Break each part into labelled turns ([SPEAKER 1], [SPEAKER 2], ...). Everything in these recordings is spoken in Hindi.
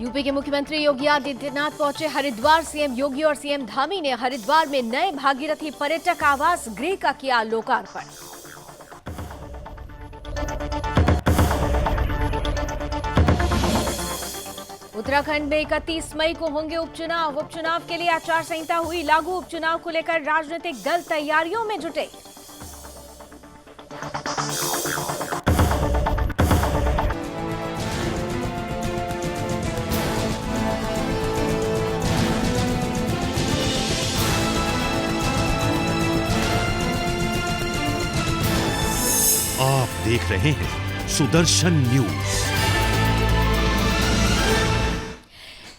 [SPEAKER 1] यूपी के मुख्यमंत्री योगी आदित्यनाथ पहुंचे हरिद्वार। सीएम योगी और सीएम धामी ने हरिद्वार में नए भागीरथी पर्यटक आवास गृह का किया लोकार्पण। उत्तराखंड में 31 मई को होंगे उपचुनाव। उपचुनाव के लिए आचार संहिता हुई लागू। उपचुनाव को लेकर राजनीतिक दल तैयारियों में जुटे।
[SPEAKER 2] आप देख रहे हैं सुदर्शन न्यूज।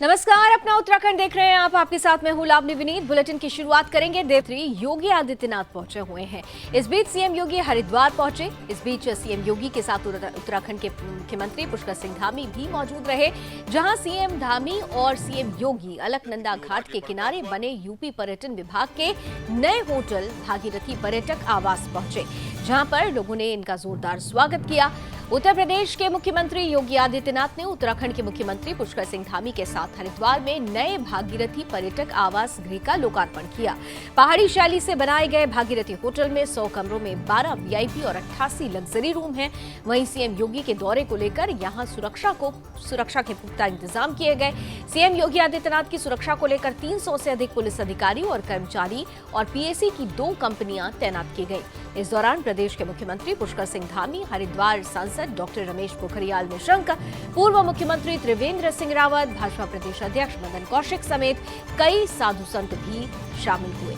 [SPEAKER 1] नमस्कार, अपना उत्तराखंड देख रहे हैं आप। आपके साथ मैं हूं लावनी विनीत। बुलेटिन की शुरुआत करेंगे। देवत्री योगी आदित्यनाथ पहुंचे हुए हैं। इस बीच सीएम योगी हरिद्वार पहुंचे। इस बीच सीएम योगी के साथ उत्तराखंड के मुख्यमंत्री पुष्कर सिंह धामी भी मौजूद रहे, जहां सीएम धामी और सीएम योगी अलकनंदा घाट के किनारे बने यूपी पर्यटन विभाग के नए होटल भागीरथी पर्यटक आवास पहुंचे, जहां पर लोगों ने इनका जोरदार स्वागत किया। उत्तर प्रदेश के मुख्यमंत्री योगी आदित्यनाथ ने उत्तराखंड के मुख्यमंत्री पुष्कर सिंह धामी के साथ हरिद्वार में नए भागीरथी पर्यटक आवास गृह का लोकार्पण किया। पहाड़ी शैली से बनाए गए भागीरथी होटल में 100 कमरों में 12 वीआईपी और 88 लग्जरी रूम हैं। वहीं सीएम योगी के दौरे को लेकर यहां सुरक्षा के पुख्ता इंतजाम किए गए। सीएम योगी आदित्यनाथ की सुरक्षा को लेकर 300 से अधिक पुलिस अधिकारी और कर्मचारी और पीएसी की 2 कंपनियां तैनात की गई। इस दौरान प्रदेश के मुख्यमंत्री पुष्कर सिंह धामी, हरिद्वार सांसद डॉक्टर रमेश पोखरियाल निशंक, पूर्व मुख्यमंत्री त्रिवेंद्र सिंह रावत, भाजपा प्रदेश अध्यक्ष मदन कौशिक समेत कई साधु संत भी शामिल हुए।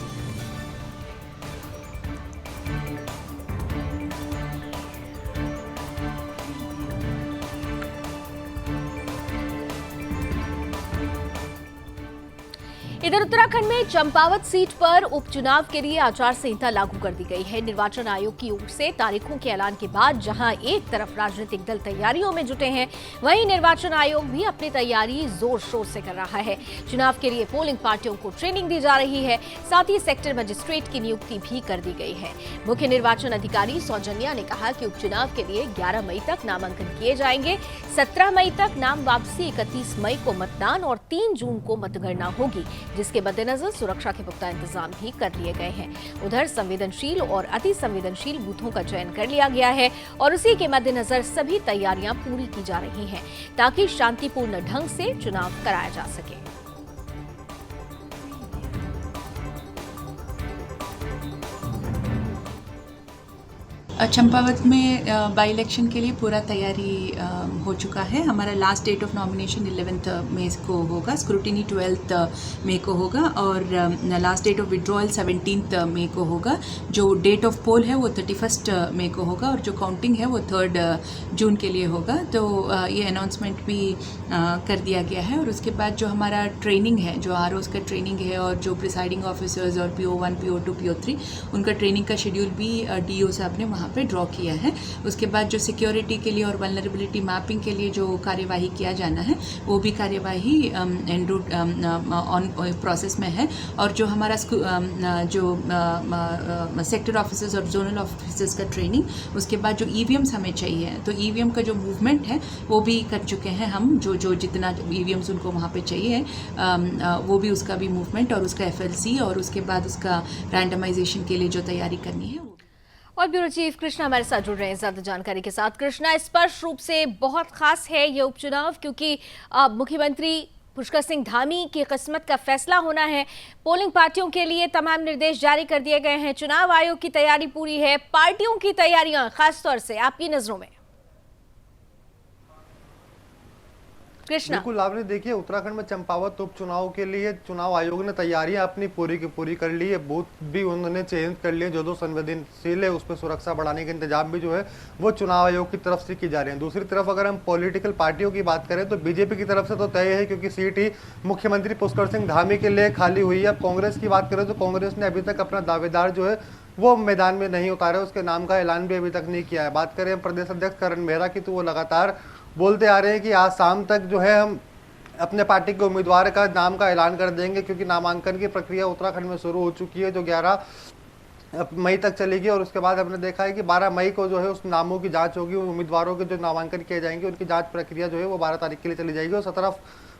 [SPEAKER 1] इधर उत्तराखंड में चंपावत सीट पर उपचुनाव के लिए आचार संहिता लागू कर दी गई है। निर्वाचन आयोग की ओर से तारीखों के ऐलान के बाद जहां एक तरफ राजनीतिक दल तैयारियों में जुटे हैं, वहीं निर्वाचन आयोग भी अपनी तैयारी जोर शोर से कर रहा है। चुनाव के लिए पोलिंग पार्टियों को ट्रेनिंग दी जा रही है। साथ ही सेक्टर मजिस्ट्रेट की नियुक्ति भी कर दी गई है। मुख्य निर्वाचन अधिकारी सौजन्या ने कहा कि उपचुनाव के लिए 11 मई तक नामांकन किए जाएंगे। 17 मई तक नाम वापसी, 31 मई को मतदान और 3 जून को मतगणना होगी, जिसके मद्देनजर सुरक्षा के पुख्ता इंतजाम भी कर लिए गए हैं। उधर संवेदनशील और अति संवेदनशील बूथों का चयन कर लिया गया है और उसी के मद्देनजर सभी तैयारियां पूरी की जा रही हैं, ताकि शांतिपूर्ण ढंग से चुनाव कराया जा सके।
[SPEAKER 3] चंपावत में बाई इलेक्शन के लिए पूरा तैयारी हो चुका है। हमारा लास्ट डेट ऑफ नॉमिनेशन 11 मई को होगा, स्क्रूटिनी 12 मई को होगा और लास्ट डेट ऑफ विड्रॉयल 17 मई को होगा। जो डेट ऑफ पोल है वो 31 मई को होगा और जो काउंटिंग है वो 3 जून के लिए होगा। तो ये अनाउंसमेंट भी कर दिया गया है। और उसके बाद जो हमारा ट्रेनिंग है, जो आरओज़ का ट्रेनिंग है और जो प्रिसाइडिंग ऑफिसर्स और PO1, PO2, PO3 उनका ट्रेनिंग का शेड्यूल भी DO साहब ने वहाँ पे ड्रॉ किया है। उसके बाद जो सिक्योरिटी के लिए और वल्नरेबिलिटी मैपिंग के लिए जो कार्यवाही किया जाना है, वो भी कार्यवाही एंड रूट ऑन प्रोसेस में है। और जो हमारा जो सेक्टर ऑफिसर्स और जोनल ऑफिसर्स का ट्रेनिंग, उसके बाद जो EVMs हमें चाहिए, तो EVM का जो मूवमेंट है वो भी कर चुके हैं हम। जो जितना EVMs उनको वहाँ पे चाहिए, वो भी उसका भी मूवमेंट और उसका FLC और उसके बाद उसका रैंडमाइजेशन के लिए जो तैयारी करनी है।
[SPEAKER 1] और ब्यूरो चीफ कृष्णा हमारे साथ जुड़ रहे हैं ज्यादा जानकारी के साथ। कृष्णा, स्पष्ट रूप से बहुत खास है ये उपचुनाव, क्योंकि मुख्यमंत्री पुष्कर सिंह धामी की किस्मत का फैसला होना है। पोलिंग पार्टियों के लिए तमाम निर्देश जारी कर दिए गए हैं। चुनाव आयोग की तैयारी पूरी है। पार्टियों की तैयारियां खासतौर से आपकी नजरों में? कृष्णा।
[SPEAKER 4] बिल्कुल आपने देखिए, उत्तराखंड में चंपावत उपचुनाव के लिए चुनाव आयोग ने तैयारियां अपनी पूरी की पूरी कर ली है। बूथ भी उन्होंने चेंज कर लिए, जो संवेदनशील है उस पर सुरक्षा बढ़ाने के इंतजाम भी जो है वो चुनाव आयोग की तरफ से की जा रहे हैं। दूसरी तरफ अगर हम पॉलिटिकल पार्टियों की बात करें तो बीजेपी की तरफ से तो तय है, क्योंकि सीट ही मुख्यमंत्री पुष्कर सिंह धामी के लिए खाली हुई है। अब कांग्रेस की बात करें तो कांग्रेस ने अभी तक अपना दावेदार जो है वो मैदान में नहीं उतारा, उसके नाम का ऐलान भी अभी तक नहीं किया है। बात करें प्रदेश अध्यक्ष करण मेहरा की, तो वो लगातार बोलते आ रहे हैं कि आज शाम तक जो है हम अपने पार्टी के उम्मीदवार का नाम का ऐलान कर देंगे, क्योंकि नामांकन की प्रक्रिया उत्तराखंड में शुरू हो चुकी है, जो 11 मई तक चलेगी। और उसके बाद हमने देखा है कि 12 मई को जो है उस नामों की जांच होगी, उम्मीदवारों के जो नामांकन किए जाएंगे उनकी जांच प्रक्रिया जो है वो 12 तारीख के लिए चली जाएगी। और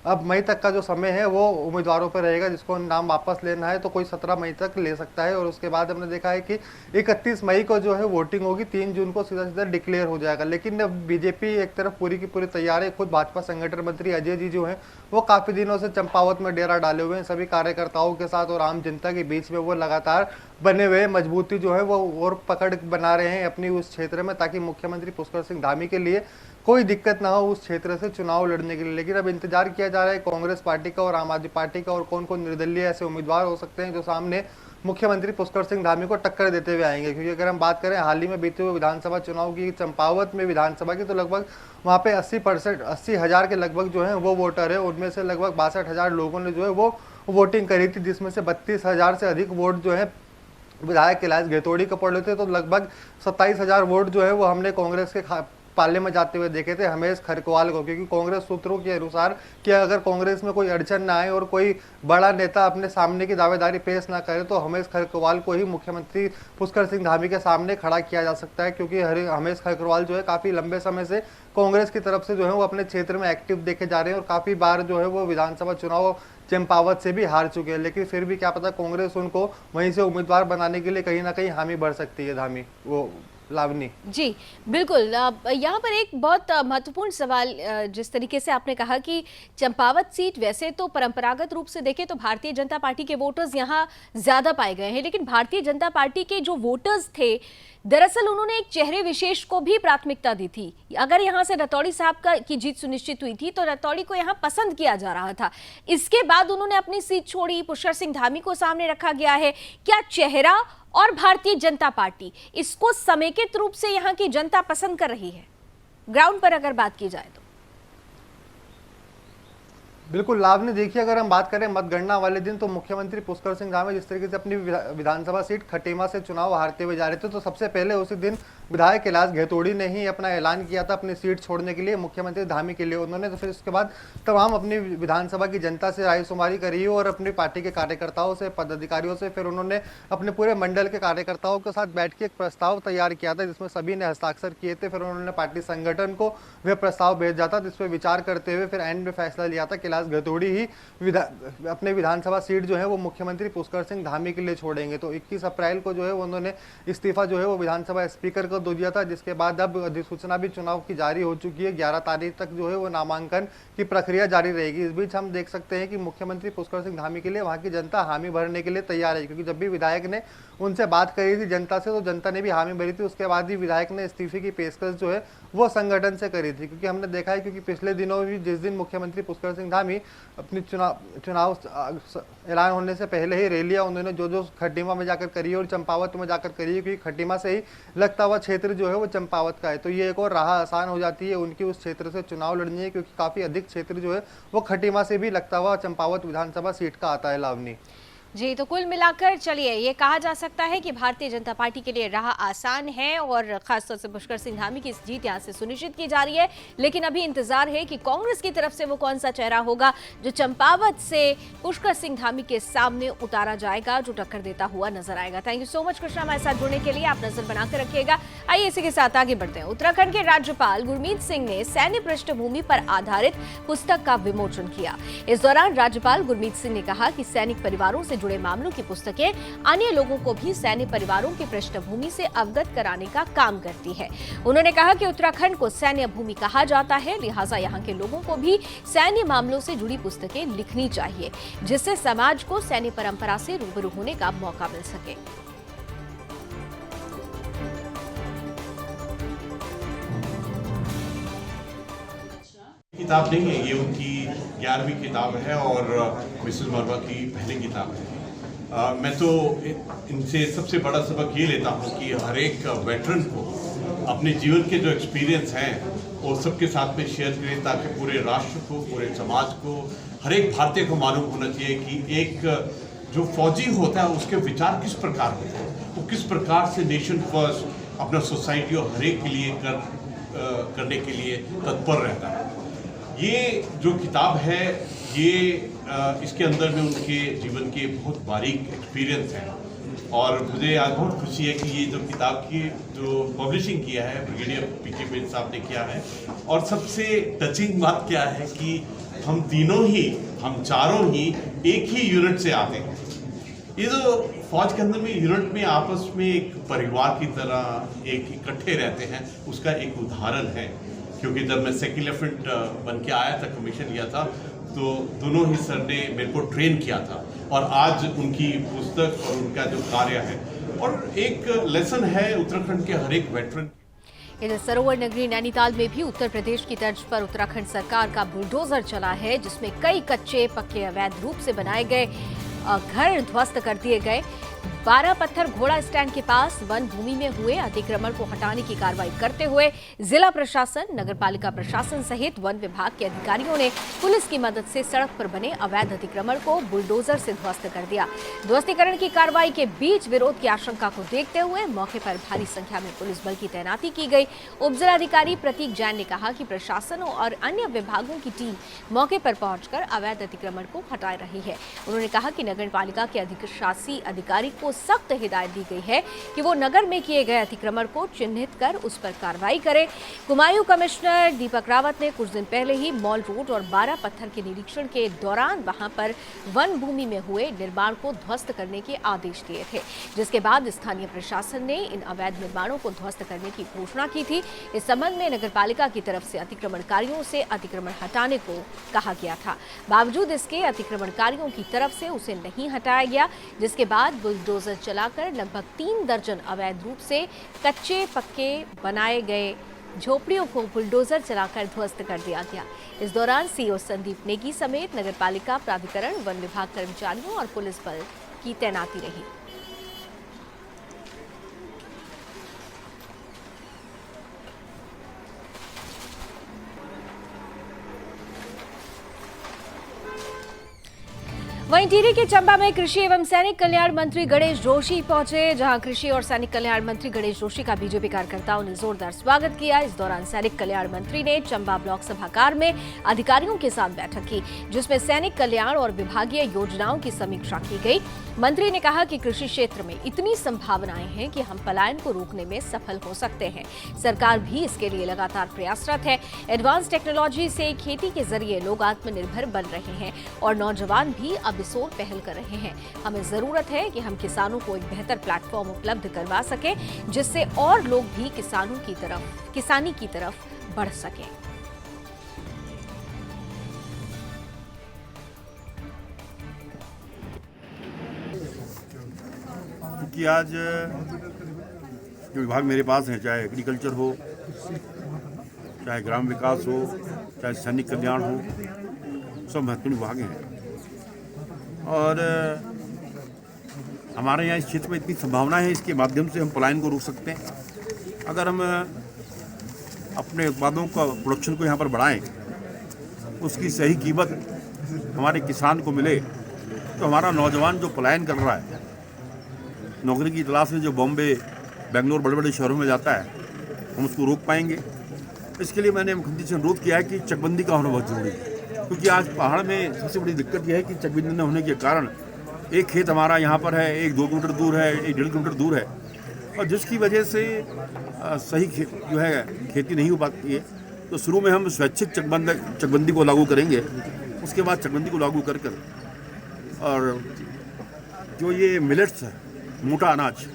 [SPEAKER 4] अब मई तक का जो समय है वो उम्मीदवारों पर रहेगा, जिसको नाम वापस लेना है तो कोई 17 मई तक ले सकता है। और उसके बाद हमने देखा है कि 31 मई को जो है वोटिंग होगी, 3 जून को सीधा सीधा डिक्लेयर हो जाएगा। लेकिन बीजेपी एक तरफ पूरी की पूरी तैयार है। खुद भाजपा संगठन मंत्री अजय जी जो हैं वो काफ़ी दिनों से चंपावत में डेरा डाले हुए हैं सभी कार्यकर्ताओं के साथ, और आम जनता के बीच में वो लगातार बने हुए मजबूती जो है वो और पकड़ बना रहे हैं अपनी उस क्षेत्र में, ताकि मुख्यमंत्री पुष्कर सिंह धामी के लिए कोई दिक्कत ना हो उस क्षेत्र से चुनाव लड़ने के लिए। लेकिन अब इंतजार किया जा रहा है कांग्रेस पार्टी का और आम आदमी पार्टी का, और कौन कौन निर्दलीय ऐसे उम्मीदवार हो सकते हैं जो सामने मुख्यमंत्री पुष्कर सिंह धामी को टक्कर देते हुए आएंगे। क्योंकि अगर हम बात करें हाल ही में बीते हुए विधानसभा चुनाव की, चंपावत में विधानसभा की, तो लगभग वहाँ पे 80,000 के लगभग जो है वो वोटर है। उनमें से लगभग 62,000 लोगों ने जो है वो वोटिंग करी थी, जिसमें से 32,000 से अधिक वोट जो है विधायक कैलाश घेतोड़ी को पड़ रहे थे। तो लगभग 27,000 वोट जो है वो हमने कांग्रेस के पाले में जाते हुए देखे थे हमेश खरकवाल को, क्योंकि कांग्रेस सूत्रों के अनुसार कि अगर कांग्रेस में कोई अड़चन ना आए और कोई बड़ा नेता अपने सामने की दावेदारी पेश ना करे तो हमेश खरकवाल को ही मुख्यमंत्री पुष्कर सिंह धामी के सामने खड़ा किया जा सकता है। क्योंकि हमेश खरकवाल जो है काफ़ी लंबे समय से कांग्रेस की तरफ से जो है वो अपने क्षेत्र में एक्टिव देखे जा रहे हैं, और काफ़ी बार जो है वो विधानसभा चुनाव चंपावत से भी हार चुके हैं। लेकिन फिर भी क्या पता कांग्रेस उनको वहीं से उम्मीदवार बनाने के लिए कहीं ना कहीं हामी भर सकती है। धामी वो लावनी
[SPEAKER 1] जी बिल्कुल। यहाँ पर एक बहुत महत्वपूर्ण सवाल, जिस तरीके से आपने कहा कि चंपावत सीट वैसे तो परंपरागत रूप से देखें तो भारतीय जनता पार्टी के वोटर्स यहाँ ज्यादा पाए गए हैं, लेकिन भारतीय जनता पार्टी के जो वोटर्स थे दरअसल उन्होंने एक चेहरे विशेष को भी प्राथमिकता दी थी। अगर यहाँ से रतौड़ी साहब की जीत सुनिश्चित हुई थी तो रतौड़ी को यहाँ पसंद किया जा रहा था। इसके बाद उन्होंने अपनी सीट छोड़ी, पुष्कर सिंह धामी को सामने रखा गया है। क्या चेहरा और भारतीय जनता पार्टी इसको समेकित रूप से यहाँ की जनता पसंद कर रही है? ग्राउंड पर अगर बात की जाए तो
[SPEAKER 4] बिल्कुल लावनी, देखिए अगर हम बात करें मतगणना वाले दिन तो मुख्यमंत्री पुष्कर सिंह धामी जिस तरीके से अपनी विधानसभा सीट खटीमा से चुनाव हारते हुए जा रहे थे, तो सबसे पहले उसी दिन विधायक कैलाश घेतोड़ी ने ही अपना ऐलान किया था अपनी सीट छोड़ने के लिए मुख्यमंत्री धामी के लिए। उन्होंने तो फिर इसके बाद तमाम अपनी विधानसभा की जनता से रायशुमारी करी और अपनी पार्टी के कार्यकर्ताओं से, पदाधिकारियों से, फिर उन्होंने अपने पूरे मंडल के कार्यकर्ताओं के साथ बैठ के एक प्रस्ताव तैयार किया था जिसमें सभी ने हस्ताक्षर किए थे। फिर उन्होंने पार्टी संगठन को वह प्रस्ताव भेजा था, जिस पर विचार करते हुए फिर एंड में फैसला लिया था कैलाश घेतोड़ी ही अपने विधानसभा सीट जो है वो मुख्यमंत्री पुष्कर सिंह धामी के लिए छोड़ेंगे। तो 21 अप्रैल को जो है उन्होंने इस्तीफा जो है वो विधानसभा स्पीकर को दे दिया था, जिसके बाद अब अधिसूचना भी चुनाव की जारी हो चुकी है। 11 तारीख तक जो है वो नामांकन की प्रक्रिया जारी रहेगी। इस बीच हम देख सकते हैं कि मुख्यमंत्री पुष्कर सिंह धामी के लिए वहां की जनता हामी भरने के लिए तैयार है, क्योंकि जब भी विधायक ने उनसे बात करी थी जनता से तो जनता ने भी हामी भरी थी। उसके बाद ही विधायक ने इस्तीफे की पेशकश जो है वो संगठन से करी थी, क्योंकि हमने देखा है क्योंकि पिछले दिनों भी जिस दिन मुख्यमंत्री पुष्कर सिंह धामी अपनी चुनाव ऐलान होने से पहले ही रैलियां उन्होंने जो खटीमा में जाकर करी है और चंपावत में जाकर करी है, क्योंकि खटीमा से ही लगता हुआ क्षेत्र जो है वो चंपावत का है। तो ये एक और राह आसान हो जाती है उनकी उस क्षेत्र से चुनाव लड़नी है, क्योंकि काफी अधिक क्षेत्र जो है वो खटीमा से भी लगता हुआ चंपावत विधानसभा सीट का आता है। लावनी
[SPEAKER 1] जी, तो कुल मिलाकर चलिए ये कहा जा सकता है कि भारतीय जनता पार्टी के लिए राह आसान है और खासतौर से पुष्कर सिंह धामी की इस जीत यहाँ से सुनिश्चित की जा रही है। लेकिन अभी इंतजार है कि कांग्रेस की तरफ से वो कौन सा चेहरा होगा जो चंपावत से पुष्कर सिंह धामी के सामने उतारा जाएगा, जो टक्कर देता हुआ नजर आएगा। Thank you so much Krishna हमारे साथ जुड़ने के लिए, आप नजर बनाकर रखिएगा। आइए इसी के साथ आगे बढ़ते हैं। उत्तराखंड के राज्यपाल गुरमीत सिंह ने सैन्य पृष्ठभूमि पर आधारित पुस्तक का विमोचन किया। इस दौरान राज्यपाल गुरमीत सिंह ने कहा कि सैनिक परिवारों से जुड़े मामलों की पुस्तकें अन्य लोगों को भी सैन्य परिवारों की पृष्ठभूमि से अवगत कराने का काम करती है। उन्होंने कहा कि उत्तराखंड को सैन्य भूमि कहा जाता है, लिहाजा यहाँ के लोगों को भी सैन्य मामलों से जुड़ी पुस्तकें लिखनी चाहिए, जिससे समाज को सैन्य परंपरा से रूबरू होने का मौका मिल सके।
[SPEAKER 5] किताब नहीं है, ये उनकी 11वीं किताब है और मिसेस वर्मा की पहली किताब है। मैं तो इनसे सबसे बड़ा सबक ये लेता हूँ कि हर एक वेटरन को अपने जीवन के जो एक्सपीरियंस हैं वो सबके साथ में शेयर करें, ताकि पूरे राष्ट्र को, पूरे समाज को, हर एक भारतीय को मालूम होना चाहिए कि एक जो फौजी होता है उसके विचार किस प्रकार होते हैं, वो किस प्रकार से नेशन फर्स्ट अपना सोसाइटी और हर एक के लिए करने के लिए तत्पर रहता है। ये जो किताब है ये इसके अंदर में उनके जीवन के बहुत बारीक एक्सपीरियंस हैं और मुझे आज बहुत खुशी है कि ये जो किताब की जो पब्लिशिंग किया है ब्रिगेडियर पीके बेन साहब ने किया है। और सबसे टचिंग बात क्या है कि हम चारों ही एक ही यूनिट से आते हैं। ये जो फौज के अंदर में यूनिट में आपस में एक परिवार की तरह एक इकट्ठे रहते हैं, उसका एक उदाहरण है। क्योंकि जब मैं सेकंड लेफ्टिनेंट बन के आया था, कमीशन लिया था, तो दोनों ही सर ने मेरे को ट्रेन किया था। और आज उनकी पुस्तक और उनका जो कार्य है और एक लेसन है उत्तराखंड के हर एक वेटरन।
[SPEAKER 1] इधर सरोवर नगरी नैनीताल में भी उत्तर प्रदेश की तर्ज पर उत्तराखंड सरकार का बुलडोजर चला है, जिसमें कई कच्चे पक्के अवैध रूप से बनाए गए घर ध्वस्त कर दिए गए। 12 पत्थर घोड़ा स्टैंड के पास वन भूमि में हुए अतिक्रमण को हटाने की कार्रवाई करते हुए जिला प्रशासन, नगरपालिका प्रशासन सहित वन विभाग के अधिकारियों ने पुलिस की मदद से सड़क पर बने अवैध अतिक्रमण को बुलडोजर से ध्वस्त कर दिया। ध्वस्तीकरण की कार्रवाई के बीच विरोध की आशंका को देखते हुए मौके पर भारी संख्या में पुलिस बल की तैनाती की गई। उपजिलाधिकारी प्रतीक जैन ने कहा कि प्रशासन और अन्य विभागों की टीम मौके पर पहुंचकर अवैध अतिक्रमण को हटा रही है। उन्होंने कहा कि नगरपालिका के अधिशासी अधिकारी को सख्त हिदायत दी गई है कि वो नगर में किए गए अतिक्रमण को चिन्हित कर उस पर कार्रवाई करे। कुमायूं कमिश्नर दीपक रावत ने कुछ दिन पहले ही मॉल रोड और 12 पत्थर के निरीक्षण के दौरान वहां पर वन भूमि में हुए निर्माण को ध्वस्त करने के आदेश दिए थे, जिसके बाद स्थानीय प्रशासन ने इन अवैध निर्माणों को ध्वस्त करने की घोषणा की थी। इस संबंध में नगरपालिका की तरफ से अतिक्रमणकारियों से अतिक्रमण हटाने को कहा गया था। बावजूद इसके अतिक्रमणकारियों की तरफ से उसे नहीं हटाया गया, जिसके बाद बुलडोजर चलाकर लगभग 3 दर्जन अवैध रूप से कच्चे पक्के बनाए गए झोपड़ियों को बुलडोजर चलाकर ध्वस्त कर दिया गया। इस दौरान सीओ संदीप नेगी समेत नगरपालिका प्राधिकरण, वन विभाग कर्मचारियों और पुलिस बल की तैनाती रही। वहीं टिहरी के चंबा में कृषि एवं सैनिक कल्याण मंत्री गणेश जोशी पहुंचे, जहां कृषि और सैनिक कल्याण मंत्री गणेश जोशी का बीजेपी कार्यकर्ताओं ने जोरदार स्वागत किया। इस दौरान सैनिक कल्याण मंत्री ने चंबा ब्लॉक सभागार में अधिकारियों के साथ बैठक की, जिसमें सैनिक कल्याण और विभागीय योजनाओं की समीक्षा की गई। मंत्री ने कहा कि कृषि क्षेत्र में इतनी संभावनाएं हैं कि हम पलायन को रोकने में सफल हो सकते हैं। सरकार भी इसके लिए लगातार प्रयासरत है। एडवांस टेक्नोलॉजी से खेती के जरिए लोग आत्मनिर्भर बन रहे हैं और नौजवान भी अब इस ओर पहल कर रहे हैं। हमें जरूरत है कि हम किसानों को एक बेहतर प्लेटफॉर्म उपलब्ध करवा सकें, जिससे और लोग भी किसानी की तरफ बढ़ सकें।
[SPEAKER 6] क्योंकि आज जो विभाग मेरे पास हैं, चाहे एग्रीकल्चर हो, चाहे ग्राम विकास हो, चाहे सैनिक कल्याण हो, सब महत्वपूर्ण विभाग हैं। और हमारे यहाँ इस क्षेत्र में इतनी संभावना है, इसके माध्यम से हम पलायन को रोक सकते हैं। अगर हम अपने उत्पादों का प्रोडक्शन को यहाँ पर बढ़ाएं, उसकी सही कीमत हमारे किसान को मिले, तो हमारा नौजवान जो पलायन कर रहा है, नौकरी की तलाश में जो बॉम्बे, बेंगलोर, बड़े बड़े शहरों में जाता है, हम उसको रोक पाएंगे। इसके लिए मैंने मुख्यमंत्री से अनुरोध किया है कि चकबंदी का होना बहुत जरूरी है। क्योंकि आज पहाड़ में सबसे बड़ी दिक्कत यह है कि चकबंदी न होने के कारण एक खेत हमारा यहाँ पर है, एक 2 किलोमीटर दूर है, एक 1.5 किलोमीटर दूर है, और जिसकी वजह से सही जो है खेती नहीं हो पाती है। तो शुरू में हम स्वैच्छिक चकबंदी को लागू करेंगे, उसके बाद चकबंदी को लागू कर और जो ये मिलेट्स है, मोटा अनाज,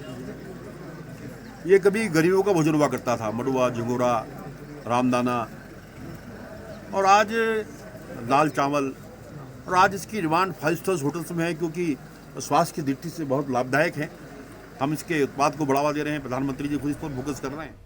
[SPEAKER 6] ये कभी गरीबों का भोजन हुआ करता था, मडुआ, झंगोरा, रामदाना, और आज दाल चावल, और आज इसकी डिमांड 5 स्टार होटल्स में है, क्योंकि स्वास्थ्य की दृष्टि से बहुत लाभदायक है। हम इसके उत्पाद को बढ़ावा दे रहे हैं, प्रधानमंत्री जी खुद इस पर फोकस कर रहे हैं।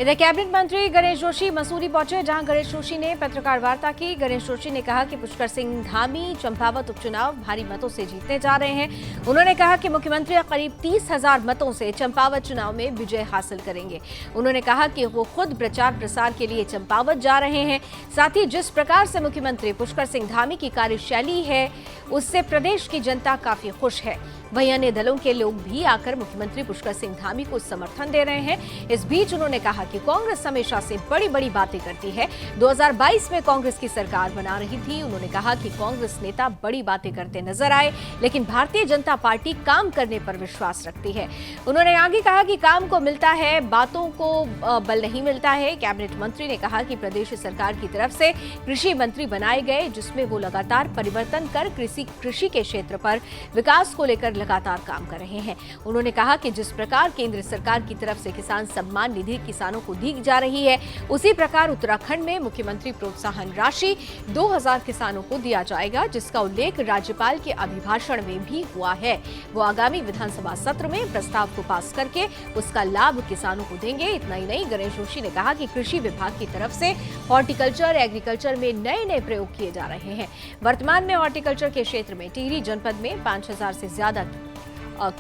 [SPEAKER 1] इधर कैबिनेट मंत्री गणेश जोशी मसूरी पहुंचे, जहां गणेश जोशी ने पत्रकार वार्ता की। गणेश जोशी ने कहा कि पुष्कर सिंह धामी चंपावत उपचुनाव भारी मतों से जीतने जा रहे हैं। उन्होंने कहा कि मुख्यमंत्री करीब 30,000 मतों से चंपावत चुनाव में विजय हासिल करेंगे। उन्होंने कहा कि वो खुद प्रचार प्रसार के लिए चंपावत जा रहे हैं। साथ ही जिस प्रकार से मुख्यमंत्री पुष्कर सिंह धामी की कार्यशैली है, उससे प्रदेश की जनता काफी खुश है। वहीं अन्य दलों के लोग भी आकर मुख्यमंत्री पुष्कर सिंह धामी को समर्थन दे रहे हैं। इस बीच उन्होंने कहा कि कांग्रेस हमेशा से बड़ी बड़ी बातें करती है। 2022 में कांग्रेस की सरकार बना रही थी। उन्होंने कहा कि कांग्रेस नेता बड़ी बातें करते नजर आए, लेकिन भारतीय जनता पार्टी काम करने पर विश्वास रखती है। उन्होंने आगे कहा कि काम को मिलता है, बातों को बल नहीं मिलता है। कैबिनेट मंत्री ने कहा कि प्रदेश सरकार की तरफ से कृषि मंत्री बनाए गए, जिसमें वो लगातार परिवर्तन कर कृषि के क्षेत्र पर विकास को लेकर लगातार काम कर रहे हैं। उन्होंने कहा कि जिस प्रकार केंद्र सरकार की तरफ से किसान सम्मान निधि किसानों को दी जा रही है, उसी प्रकार उत्तराखंड में मुख्यमंत्री प्रोत्साहन राशि 2000 किसानों को दिया जाएगा, जिसका उल्लेख राज्यपाल के अभिभाषण में भी हुआ है। वो आगामी विधानसभा सत्र में प्रस्ताव को पास करके उसका लाभ किसानों को देंगे। इतना ही नहीं, गणेश जोशी ने कहा कि कृषि विभाग की तरफ से हॉर्टिकल्चर, एग्रीकल्चर में नए नए प्रयोग किए जा रहे हैं। वर्तमान में हॉर्टिकल्चर के क्षेत्र में टिहरी जनपद में 5000 से ज्यादा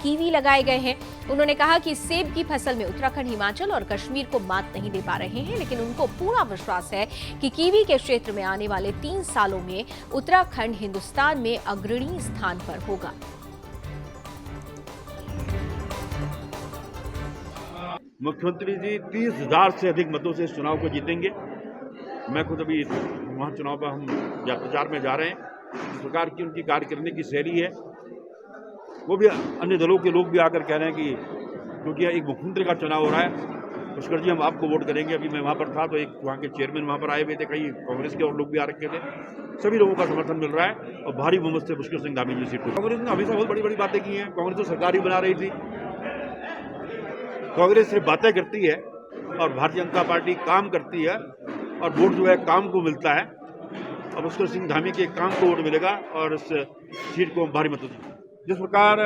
[SPEAKER 1] कीवी लगाए गए हैं। उन्होंने कहा कि सेब की फसल में उत्तराखंड, हिमाचल और कश्मीर को मात नहीं दे पा रहे हैं, लेकिन उनको पूरा विश्वास है कि कीवी के क्षेत्र में आने वाले 3 सालों में उत्तराखंड हिंदुस्तान में अग्रणी स्थान पर होगा।
[SPEAKER 6] मुख्यमंत्री जी 30,000 से अधिक मतों से इस चुनाव को जीतेंगे। मैं खुद अभी वहाँ चुनाव पर हम प्रचार में जा रहे हैं। इस प्रकार की उनकी कार्य करने की शैली है, वो भी अन्य दलों के लोग भी आकर कह रहे हैं कि क्योंकि एक मुख्यमंत्री का चुनाव हो रहा है, पुष्कर जी हम आपको वोट करेंगे। अभी मैं वहाँ पर था तो एक वहाँ के चेयरमैन वहाँ पर आए हुए थे, कई कांग्रेस के और लोग भी आ रखे थे। सभी लोगों का समर्थन मिल रहा है और भारी बहुमत से पुष्कर सिंह धामी जी सीट। कांग्रेस ने हमेशा बहुत बड़ी बड़ी बातें की हैं। कांग्रेस तो सरकार ही बना रही थी। कांग्रेस सिर्फ बातें करती है और भारतीय जनता पार्टी काम करती है, और वोट जो है काम को मिलता है। और पुष्कर सिंह धामी के काम को वोट मिलेगा और इस सीट को भारी मतों से। जिस प्रकार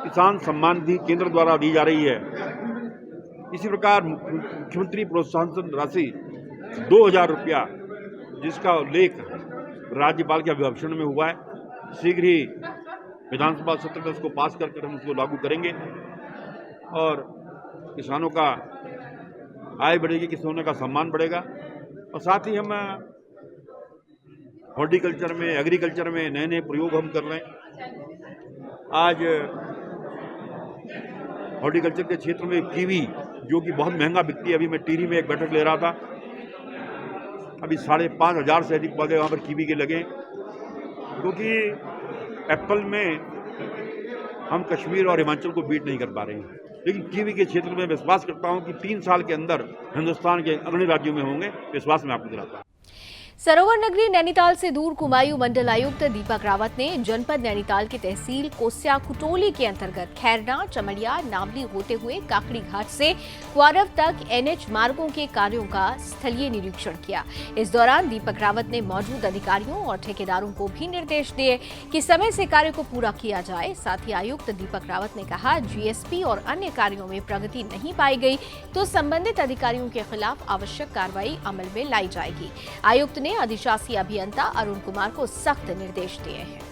[SPEAKER 6] किसान सम्मान निधि केंद्र द्वारा दी जा रही है, इसी प्रकार मुख्यमंत्री प्रोत्साहन राशि 2000 रुपया, जिसका उल्लेख राज्यपाल के अभिभाषण में हुआ है, शीघ्र ही विधानसभा सत्र में उसको पास कर हम उसको लागू करेंगे और किसानों का आय बढ़ेगी, किसानों का सम्मान बढ़ेगा। और साथ ही हम हॉर्टिकल्चर में, एग्रीकल्चर में नए नए प्रयोग हम कर रहे हैं। आज हॉर्टिकल्चर के क्षेत्र में कीवी, जो कि बहुत महंगा बिकती है, अभी मैं टिहरी में एक बैठक ले रहा था, अभी 5,500 से अधिक पौधे वहाँ पर कीवी के लगे, क्योंकि एप्पल में हम कश्मीर और हिमाचल को बीट नहीं कर पा रहे हैं। लेकिन कीवी के क्षेत्र में विश्वास करता हूं कि 3 साल के अंदर हिंदुस्तान के अग्रणी राज्यों में होंगे। विश्वास में आपको दिलाता हूं।
[SPEAKER 1] सरोवर नगरी नैनीताल से दूर कुमायूं मंडल आयुक्त दीपक रावत ने जनपद नैनीताल की तहसील कोस्या कुटोली के अंतर्गत खैरना, चमड़िया, नावली होते हुए काकड़ी घाट से क्वारव तक एनएच मार्गों के कार्यों का स्थलीय निरीक्षण किया। इस दौरान दीपक रावत ने मौजूद अधिकारियों और ठेकेदारों को भी निर्देश दिए कि समय से कार्य को पूरा किया जाए। साथ ही आयुक्त दीपक रावत ने कहा, जीएसपी और अन्य कार्यों में प्रगति नहीं पाई गई तो संबंधित अधिकारियों के खिलाफ आवश्यक कार्रवाई अमल में लाई जाएगी। आयुक्त ने अधिशासी अभियंता अरुण कुमार को सख्त निर्देश दिए हैं।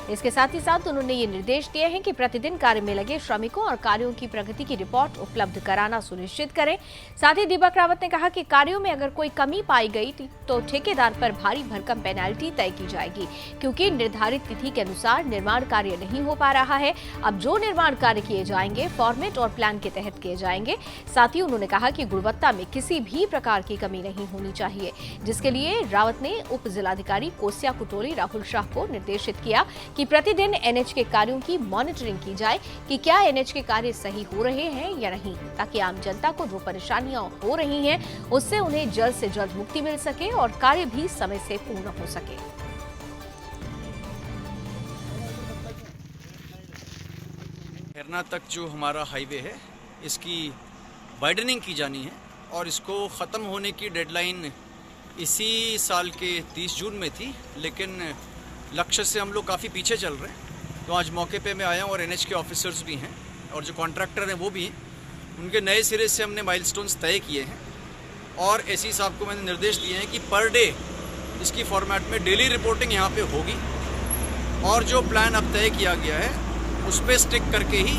[SPEAKER 1] इसके साथ ही साथ उन्होंने ये निर्देश दिए हैं कि प्रतिदिन कार्य में लगे श्रमिकों और कार्यों की प्रगति की रिपोर्ट उपलब्ध कराना सुनिश्चित करें। साथ ही दीपक रावत ने कहा कि कार्यों में अगर कोई कमी पाई गई तो ठेकेदार पर भारी भरकम पेनाल्टी तय की जाएगी, क्योंकि निर्धारित तिथि के अनुसार निर्माण कार्य नहीं हो पा रहा है। अब जो निर्माण कार्य किए जाएंगे फॉर्मेट और प्लान के तहत किए जाएंगे। साथ ही उन्होंने कहा कि गुणवत्ता में किसी भी प्रकार की कमी नहीं होनी चाहिए, जिसके लिए रावत ने उप जिलाधिकारी कोस्या कुटोली राहुल शाह को निर्देशित किया कि प्रतिदिन एनएच के कार्यों की मॉनिटरिंग की जाए कि क्या एनएच के कार्य सही हो रहे हैं या नहीं, ताकि आम जनता को जो परेशानियां हो रही हैं उससे उन्हें जल्द से जल्द मुक्ति मिल सके और कार्य भी समय से पूर्ण हो सके।
[SPEAKER 7] खैरना तक जो हमारा हाईवे है, इसकी वाइडनिंग की जानी है और इसको ख़त्म होने की डेडलाइन इसी साल के 30 जून में थी, लेकिन लक्ष्य से हम लोग काफ़ी पीछे चल रहे हैं। तो आज मौके पे मैं आया हूँ और एनएच के ऑफिसर्स भी हैं और जो कॉन्ट्रैक्टर हैं वो भी हैं। उनके नए सिरे से हमने माइलस्टोन्स तय किए हैं और एसी साहब को मैंने निर्देश दिए हैं कि पर डे इसकी फॉर्मेट में डेली रिपोर्टिंग यहाँ पे होगी और जो प्लान अब तय किया गया है उस पर स्टिक करके ही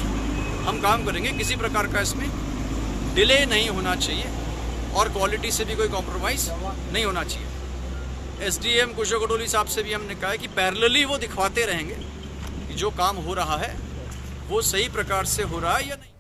[SPEAKER 7] हम काम करेंगे। किसी प्रकार का इसमें डिले नहीं होना चाहिए और क्वालिटी से भी कोई कॉम्प्रोमाइज़ नहीं होना चाहिए। एसडीएम कुशोकोटोली साहब से भी हमने कहा है कि पैरेलली वो दिखवाते रहेंगे कि जो काम हो रहा है वो सही प्रकार से हो रहा है या नहीं।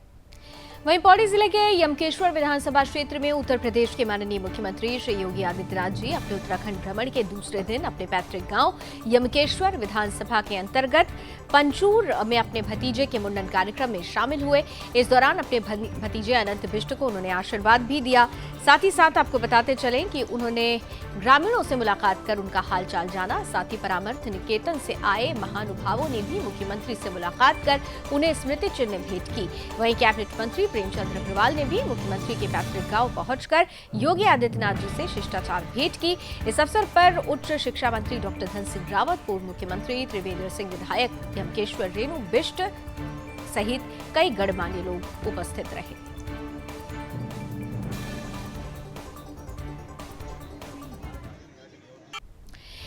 [SPEAKER 1] वहीं पौड़ी जिले के यमकेश्वर विधानसभा क्षेत्र में उत्तर प्रदेश के माननीय मुख्यमंत्री श्री योगी आदित्यनाथ जी अपने उत्तराखंड भ्रमण के दूसरे दिन अपने पैतृक गांव यमकेश्वर विधानसभा के अंतर्गत पंचूर में अपने भतीजे के मुंडन कार्यक्रम में शामिल हुए। इस दौरान अपने भतीजे अनंत बिष्ट को उन्होंने आशीर्वाद भी दिया। साथ ही साथ आपको बताते चलें कि उन्होंने ग्रामीणों से मुलाकात कर उनका हालचाल जाना। साथ ही परामर्श निकेतन से आए महानुभावों ने भी मुख्यमंत्री से मुलाकात कर उन्हें स्मृति चिन्ह भेंट की। वहीं कैबिनेट मंत्री प्रेमचंद अग्रवाल ने भी मुख्यमंत्री के पैतृक गांव पहुंचकर योगी आदित्यनाथ जी से शिष्टाचार भेंट की। इस अवसर पर उच्च शिक्षा मंत्री डॉक्टर धन सिंह रावत, पूर्व मुख्यमंत्री त्रिवेंद्र सिंह विधायक यमकेश्वर रेणु बिष्ट सहित कई गणमान्य लोग उपस्थित रहे।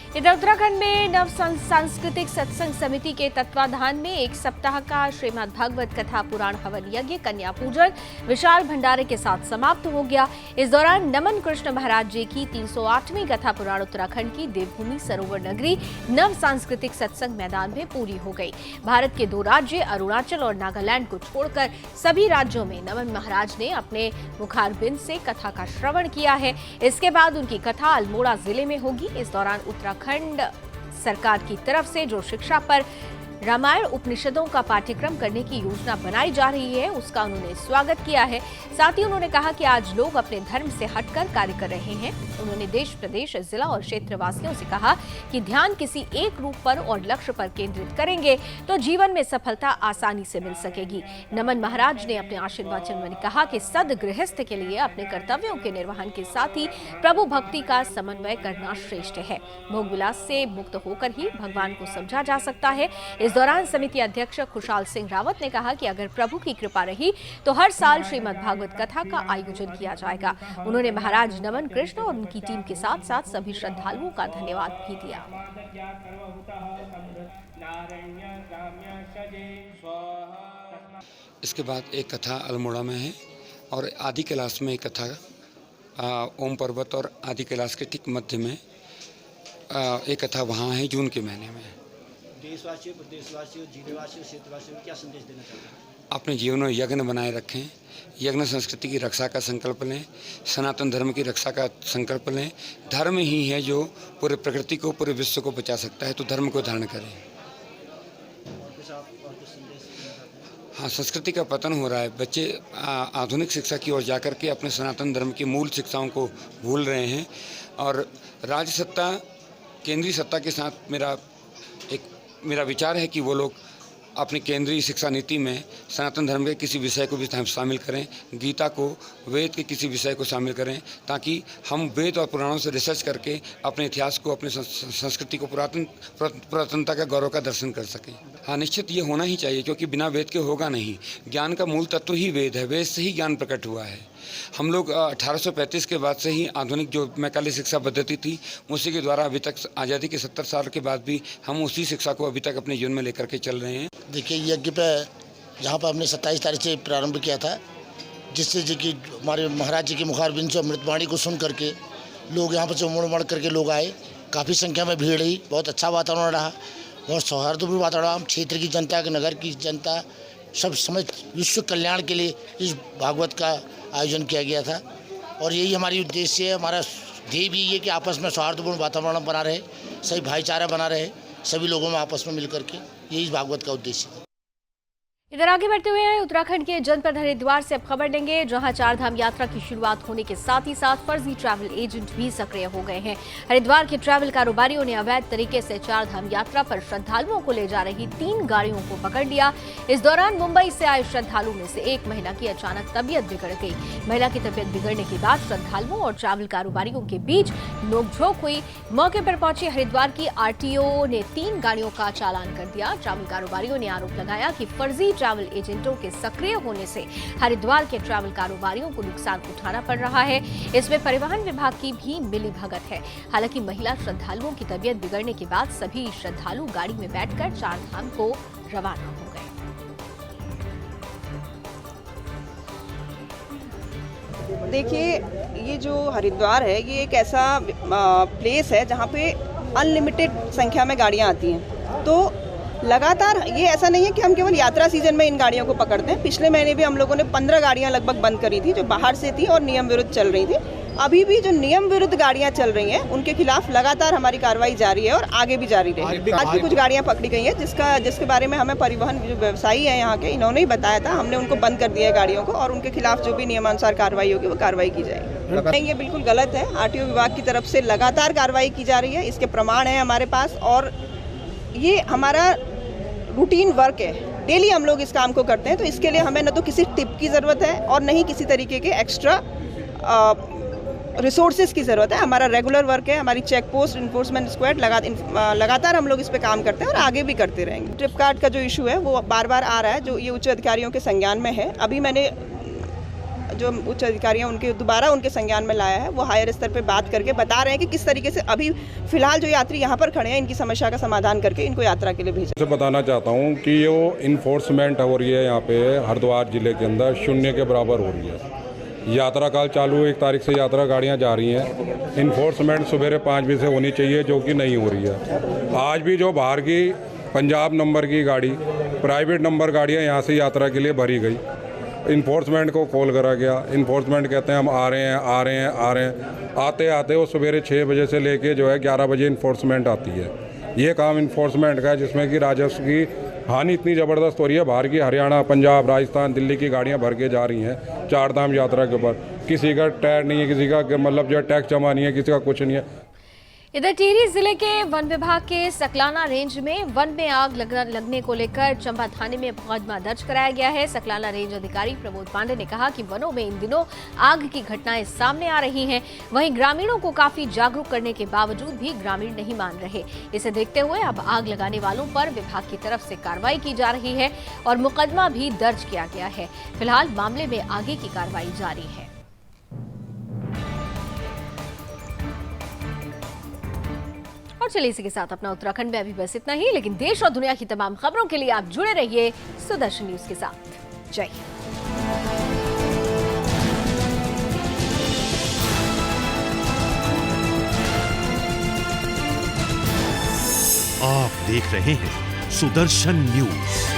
[SPEAKER 1] इधर उत्तराखंड में नव सांस्कृतिक सत्संग समिति के तत्वाधान में एक सप्ताह का श्रीमद् भागवत कथा पुराण हवन यज्ञ कन्या पूजन विशाल भंडारे के साथ समाप्त हो गया। इस दौरान नमन कृष्ण महाराज जी की 308वीं कथा पुराण उत्तराखंड की देवभूमि सरोवर नगरी नव सांस्कृतिक सत्संग मैदान में पूरी हो गई। भारत के 2 राज्य अरुणाचल और नागालैंड को छोड़कर सभी राज्यों में नमन महाराज ने अपने मुखारबिंद से कथा का श्रवण किया है। इसके बाद उनकी कथा अल्मोड़ा जिले में होगी। इस दौरान उत्तराखंड सरकार की तरफ से जो शिक्षा पर रामायण उपनिषदों का पाठ्यक्रम करने की योजना बनाई जा रही है उसका उन्होंने स्वागत किया है। साथ ही उन्होंने कहा कि आज लोग अपने धर्म से हटकर कार्य कर रहे हैं। उन्होंने देश प्रदेश जिला और क्षेत्र वासियों से कहा कि ध्यान किसी एक रूप पर और लक्ष्य पर केंद्रित करेंगे तो जीवन में सफलता आसानी से मिल सकेगी। नमन महाराज ने अपने आशीर्वचन में कहा कि सदगृहस्थ के लिए अपने कर्तव्यों के निर्वहन के साथ ही प्रभु भक्ति का समन्वय करना श्रेष्ठ है। भोग विलास से मुक्त होकर ही भगवान को समझा जा सकता है। इस दौरान समिति अध्यक्ष खुशहाल सिंह रावत ने कहा कि अगर प्रभु की कृपा रही तो हर साल श्रीमद् भागवत कथा का आयोजन किया जाएगा। उन्होंने महाराज नमन कृष्ण और उनकी टीम के साथ साथ सभी श्रद्धालुओं का धन्यवाद भी दिया।
[SPEAKER 8] इसके बाद एक कथा अल्मोड़ा में है और आदि कैलाश में एक कथा ओम पर्वत और आदि कैलाश के ठीक मध्य में एक कथा वहाँ है जून के महीने में।
[SPEAKER 9] देशवासियों, प्रदेशवासियों, जिलेवासियों, क्षेत्रवासियों को क्या संदेश देना चाहते हैं?
[SPEAKER 8] अपने जीवन में यज्ञ बनाए रखें, यज्ञ संस्कृति की रक्षा का संकल्प लें, सनातन धर्म की रक्षा का संकल्प लें। धर्म ही है जो पूरे प्रकृति को, पूरे विश्व को बचा सकता है, तो धर्म को धारण करें। हाँ, संस्कृति का पतन हो रहा है। बच्चे आधुनिक शिक्षा की ओर जाकर के अपने सनातन धर्म की मूल शिक्षाओं को भूल रहे हैं और राज्य सत्ता, केंद्रीय सत्ता के साथ मेरा विचार है कि वो लोग अपनी केंद्रीय शिक्षा नीति में सनातन धर्म के किसी विषय को भी शामिल करें, गीता को, वेद के किसी विषय को शामिल करें, ताकि हम वेद और पुराणों से रिसर्च करके अपने इतिहास को, अपनी संस्कृति को, पुरातनता का गौरव का दर्शन कर सकें। हाँ, निश्चित ये होना ही चाहिए, क्योंकि बिना वेद के होगा नहीं। ज्ञान का मूल तत्व ही वेद है, वेद से ही ज्ञान प्रकट हुआ है। हम लोग 1835 के बाद से ही आधुनिक जो मैकाले शिक्षा पद्धति थी उसी के द्वारा अभी तक आज़ादी के 70 साल के बाद भी हम उसी शिक्षा को अभी तक अपने जीवन में लेकर के चल रहे हैं।
[SPEAKER 9] देखिए, यज्ञ पे जहाँ पर हमने 27 तारीख से प्रारंभ किया था, जिससे जी की हमारे महाराज जी की मुखारबिंद से अमृतवाणी को सुन करके लोग यहाँ पर से उमड़ करके लोग आए। काफ़ी संख्या में भीड़ रही, बहुत अच्छा वातावरण रहा, बहुत सौहार्दपूर्ण वातावरण। क्षेत्र की जनता, नगर की जनता, सब समझ विश्व कल्याण के लिए इस भागवत का आयोजन किया गया था और यही हमारी उद्देश्य है। हमारा ध्येय भी ये कि आपस में सौहार्दपूर्ण वातावरण बना रहे, सही भाईचारा बना रहे, सभी लोगों में आपस में मिलकर के, यही भागवत का उद्देश्य है।
[SPEAKER 1] इधर आगे बढ़ते हुए हैं उत्तराखंड के जनपद हरिद्वार से अब खबर लेंगे, जहां चारधाम यात्रा की शुरुआत होने के साथ ही साथ फर्जी ट्रैवल एजेंट भी सक्रिय हो गए हैं। हरिद्वार के ट्रैवल कारोबारियों ने अवैध तरीके से चारधाम यात्रा पर श्रद्धालुओं को ले जा रही 3 गाड़ियों को पकड़ लिया। इस दौरान मुंबई से आए श्रद्धालुओं में से एक महिला की अचानक तबीयत बिगड़ गई। महिला की तबीयत बिगड़ने के बाद श्रद्धालुओं और ट्रैवल कारोबारियों के बीच नोकझोंक हुई। मौके पर पहुंची हरिद्वार की आरटीओ ने 3 गाड़ियों का चालान कर दिया। ट्रैवल कारोबारियों ने आरोप लगाया कि फर्जी ट्रैवल एजेंटों के सक्रिय होने से हरिद्वार के ट्रैवल कारोबारियों को नुकसान उठाना पड़ रहा है। इसमें परिवहन विभाग की भी मिलीभगत है। हालांकि महिला श्रद्धालुओं की तबीयत बिगड़ने के बाद सभी श्रद्धालु गाड़ी में बैठकर चारधाम को रवाना हो गए।
[SPEAKER 10] देखिए, ये जो हरिद्वार है ये एक ऐसा प्लेस है जहाँ पे अनलिमिटेड संख्या में गाड़ियाँ आती हैं। तो लगातार ये ऐसा नहीं है कि हम केवल यात्रा सीजन में इन गाड़ियों को पकड़ते हैं। पिछले महीने भी हम लोगों ने 15 गाड़ियाँ लगभग बंद करी थी जो बाहर से थी और नियम विरुद्ध चल रही थी। अभी भी जो नियम विरुद्ध गाड़ियाँ चल रही हैं उनके खिलाफ लगातार हमारी कार्रवाई जारी है और आगे भी जारी रहेगी। आज भी कुछ गाड़ियाँ पकड़ी गई हैं जिसके बारे में हमें परिवहन जो व्यवसायी है यहाँ के, इन्होंने ही बताया था। हमने उनको बंद कर दिया है गाड़ियों को और उनके खिलाफ जो भी नियमानुसार कार्रवाई होगी वो कार्रवाई की जाएगी। नहीं, ये बिल्कुल गलत है। आरटीओ विभाग की तरफ से लगातार कार्रवाई की जा रही है, इसके प्रमाण हैं हमारे पास और ये हमारा रूटीन वर्क है। डेली हम लोग इस काम को करते हैं, तो इसके लिए हमें न तो किसी टिप की ज़रूरत है और न ही किसी तरीके के एक्स्ट्रा रिसोर्सेज की ज़रूरत है। हमारा रेगुलर वर्क है। हमारी चेक पोस्ट इन्फोर्समेंट स्क्वाड लगातार हम लोग इस पे काम करते हैं और आगे भी करते रहेंगे। ट्रिप कार्ड का जो इशू है वो बार बार आ रहा है, जो ये उच्च अधिकारियों के संज्ञान में है। अभी मैंने जो उच्च अधिकारी हैं उनके संज्ञान में लाया है। वो हायर स्तर पे बात करके बता रहे हैं कि किस तरीके से अभी फिलहाल जो यात्री यहाँ पर खड़े हैं इनकी समस्या का समाधान करके इनको यात्रा के लिए भेजा।
[SPEAKER 11] बताना चाहता हूँ कि जो इन्फोर्समेंट हो रही है यहाँ पे हरिद्वार जिले के अंदर शून्य के बराबर हो रही है। यात्रा काल चालू 1 तारीख से यात्रा गाड़ियाँ जा रही हैं। इन्फोर्समेंट सुबह 5 बजे से होनी चाहिए जो कि नहीं हो रही है। आज भी जो बाहर की पंजाब नंबर की गाड़ी, प्राइवेट नंबर गाड़ियाँ यहाँ से यात्रा के लिए भरी गई। इन्फोर्समेंट को कॉल करा गया। इन्फोर्समेंट कहते हैं हम आ रहे हैं। आते आते वो सवेरे 6 बजे से लेके जो है 11 बजे इन्फोर्समेंट आती है। ये काम इन्फोर्समेंट का है जिसमें कि राजस्व की हानि इतनी ज़बरदस्त हो रही है। बाहर की हरियाणा, पंजाब, राजस्थान, दिल्ली की गाड़ियाँ भर के जा रही हैं 4 धाम यात्रा के ऊपर। किसी का टायर नहीं है, किसी का मतलब जो है टैक्स जमा नहीं है, किसी का कुछ नहीं है।
[SPEAKER 1] इधर टिहरी जिले के वन विभाग के सकलाना रेंज में वन में आग लगने को लेकर चंबा थाने में मुकदमा दर्ज कराया गया है। सकलाना रेंज अधिकारी प्रमोद पांडे ने कहा कि वनों में इन दिनों आग की घटनाएं सामने आ रही हैं। वहीं ग्रामीणों को काफी जागरूक करने के बावजूद भी ग्रामीण नहीं मान रहे। इसे देखते हुए अब आग लगाने वालों पर विभाग की तरफ से कार्रवाई की जा रही है और मुकदमा भी दर्ज किया गया है। फिलहाल मामले में आगे की कार्रवाई जारी है। और चलिए इसी के साथ अपना उत्तराखंड में अभी बस इतना ही, लेकिन देश और दुनिया की तमाम खबरों के लिए आप जुड़े रहिए सुदर्शन न्यूज के साथ। जय हिंद।
[SPEAKER 2] आप देख रहे हैं सुदर्शन न्यूज।